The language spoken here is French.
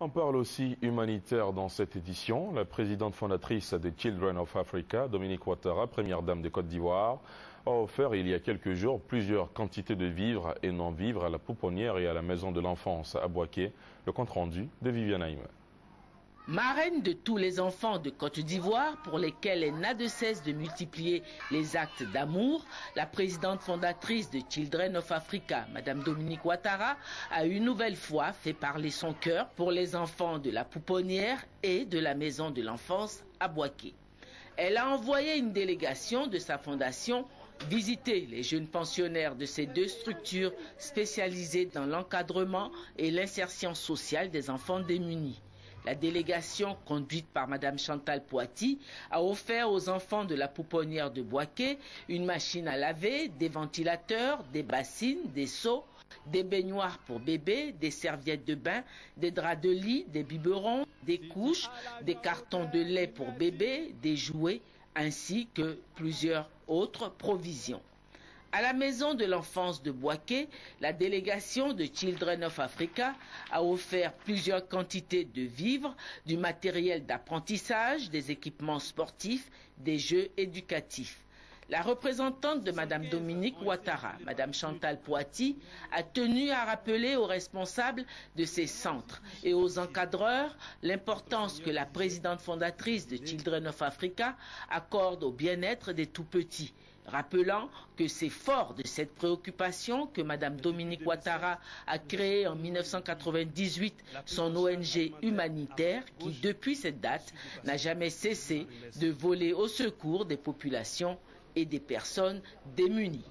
On parle aussi humanitaire dans cette édition. La présidente fondatrice des Children of Africa, Dominique Ouattara, première dame de Côte d'Ivoire, a offert il y a quelques jours plusieurs quantités de vivres et non-vivres à la pouponnière et à la maison de l'enfance à Bouaké. Le compte rendu de Viviane Haïm. Marraine de tous les enfants de Côte d'Ivoire pour lesquels elle n'a de cesse de multiplier les actes d'amour, la présidente fondatrice de Children of Africa, Madame Dominique Ouattara, a une nouvelle fois fait parler son cœur pour les enfants de la pouponnière et de la maison de l'enfance à Bouaké. Elle a envoyé une délégation de sa fondation visiter les jeunes pensionnaires de ces deux structures spécialisées dans l'encadrement et l'insertion sociale des enfants démunis. La délégation, conduite par Mme Chantal Poity, a offert aux enfants de la pouponnière de Bouaké une machine à laver, des ventilateurs, des bassines, des seaux, des baignoires pour bébés, des serviettes de bain, des draps de lit, des biberons, des couches, des cartons de lait pour bébés, des jouets, ainsi que plusieurs autres provisions. À la maison de l'enfance de Bouaké, la délégation de Children of Africa a offert plusieurs quantités de vivres, du matériel d'apprentissage, des équipements sportifs, des jeux éducatifs. La représentante de Mme Dominique Ouattara, Mme Chantal Poity, a tenu à rappeler aux responsables de ces centres et aux encadreurs l'importance que la présidente fondatrice de Children of Africa accorde au bien-être des tout-petits, rappelant que c'est fort de cette préoccupation que Mme Dominique Ouattara a créé en 1998 son ONG humanitaire qui, depuis cette date, n'a jamais cessé de voler au secours des populations et des personnes démunies.